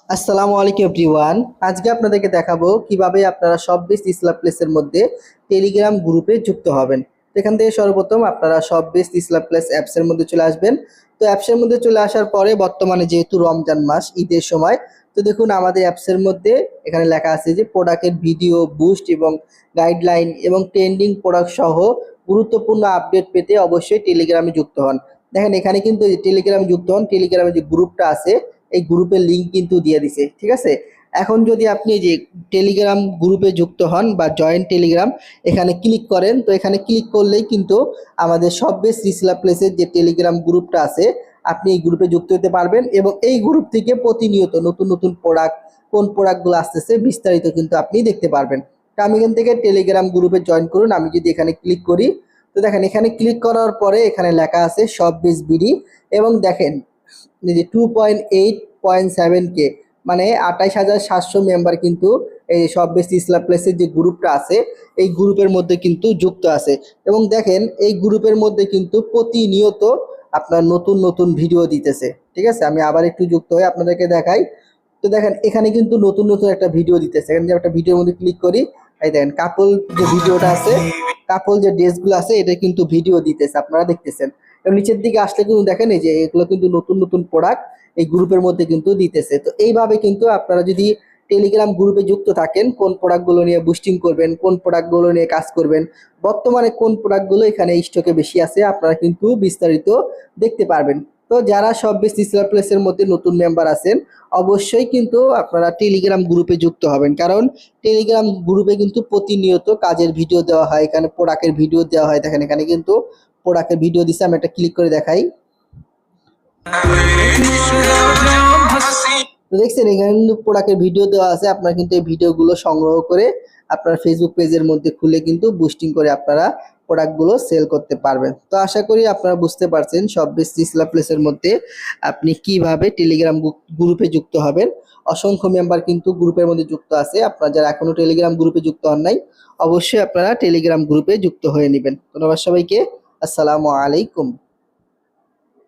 আসসালামু আলাইকুম এভরিওয়ান। আজকে আপনাদেরকে দেখাবো কিভাবে আপনারা সব বেস্ট ইসলাম প্লেসের মধ্যে টেলিগ্রাম গ্রুপে যুক্ত হবেন। তো এখান থেকে সর্বপ্রথম আপনারা সব বেস্ট ইসলাম প্লেস অ্যাপসের মধ্যে চলে আসবেন। তো অ্যাপসের মধ্যে চলে আসার পরে বর্তমানে যেহেতু রমজান মাস, ঈদের সময়, তো দেখুন আমাদের অ্যাপসের মধ্যে এখানে লেখা আছে যে প্রোডাক্টের ভিডিও বুস্ট এবং গাইডলাইন এবং ট্রেন্ডিং প্রোডাক্ট সহ গুরুত্বপূর্ণ আপডেট পেতে অবশ্যই টেলিগ্রামে যুক্ত হন। দেখেন এখানে কিন্তু টেলিগ্রামে যুক্ত হন, টেলিগ্রামে যে গ্রুপটা আছে এই গ্রুপের লিঙ্ক কিন্তু দিয়ে দিছে, ঠিক আছে। এখন যদি আপনি যে টেলিগ্রাম গ্রুপে যুক্ত হন বা জয়েন টেলিগ্রাম এখানে ক্লিক করেন, তো এখানে ক্লিক করলেই কিন্তু আমাদের সব বেস্ট রিসেলার প্লেসের যে টেলিগ্রাম গ্রুপটা আছে আপনি এই গ্রুপে যুক্ত হতে পারবেন এবং এই গ্রুপ থেকে প্রতিনিয়ত নতুন নতুন প্রোডাক্ট, কোন প্রোডাক্টগুলো আসতেছে বিস্তারিত কিন্তু আপনি দেখতে পারবেন। তো আমি এখান থেকে টেলিগ্রাম গ্রুপে জয়েন করুন, আমি যদি এখানে ক্লিক করি, তো দেখেন এখানে ক্লিক করার পরে এখানে লেখা আছে সব বেস্ট বিডি এবং দেখেন যে 2.8.7K মানে 28,700 মেম্বার কিন্তু এই সব বেস্ট ইসলাম প্লেসের যে গ্রুপটা আছে এই গ্রুপের মধ্যে কিন্তু যুক্ত আছে। এবং দেখেন এই গ্রুপের মধ্যে কিন্তু প্রতিনিয়ত আপনার নতুন নতুন ভিডিও দিতেছে, ঠিক আছে। আমি আবার একটু যুক্ত হয়ে আপনাদেরকে দেখাই। তো দেখেন এখানে কিন্তু নতুন নতুন একটা ভিডিও দিতেছে, এখানে যে একটা ভিডিওর মধ্যে ক্লিক করি, এই দেখেন কাপল যে ভিডিওটা আছে, কাপল যে ড্রেসগুলো আছে এটা কিন্তু ভিডিও দিতেছে, আপনারা দেখতেছেন। এবং নিচের দিকে আসলে কিন্তু দেখেন এই যে এগুলো কিন্তু নতুন নতুন প্রোডাক্ট এই গ্রুপের মধ্যে কিন্তু দিতেছে। তো এইভাবে কিন্তু আপনারা যদি টেলিগ্রাম গ্রুপে যুক্ত থাকেন, কোন প্রোডাক্টগুলো নিয়ে বুস্টিং করবেন, কোন প্রোডাক্টগুলো নিয়ে কাজ করবেন, বর্তমানে কোন প্রোডাক্টগুলো এখানে স্টকে বেশি আছে আপনারা কিন্তু বিস্তারিত দেখতে পারবেন। তো যারা সব বেস্ট ইসলাম প্লেসের মধ্যে নতুন মেম্বার আছেন অবশ্যই কিন্তু আপনারা টেলিগ্রাম গ্রুপে যুক্ত হবেন, কারণ টেলিগ্রাম গ্রুপে কিন্তু প্রতিনিয়ত কাজের ভিডিও দেওয়া হয়, এখানে প্রোডাক্টের ভিডিও দেওয়া হয়। দেখেন এখানে কিন্তু প্রোডাক্টের ভিডিও দিচ্ছে, আমি একটা ক্লিক করে দেখাই। তো দেখছেন এখানে কিন্তু প্রোডাক্টের ভিডিও দেওয়া আছে, আপনারা কিন্তু এই ভিডিওগুলো সংগ্রহ করে আপনার ফেসবুক পেজের মধ্যে খুলে কিন্তু বুস্টিং করে আপনারা প্রোডাক্টগুলো সেল করতে পারবেন। তো আশা করি আপনারা বুঝতে পারছেন সব বেস্ট ইসলাম প্লেসের মধ্যে আপনি কিভাবে টেলিগ্রাম গ্রুপে যুক্ত হবেন। অসংখ্য মেম্বার কিন্তু গ্রুপের মধ্যে যুক্ত আছে, আপনারা যারা এখনো টেলিগ্রাম গ্রুপে যুক্ত হন নাই অবশ্যই আপনারা টেলিগ্রাম গ্রুপে যুক্ত হয়ে নেবেন। ধন্যবাদ সবাইকে। আসসালামু আলাইকুম।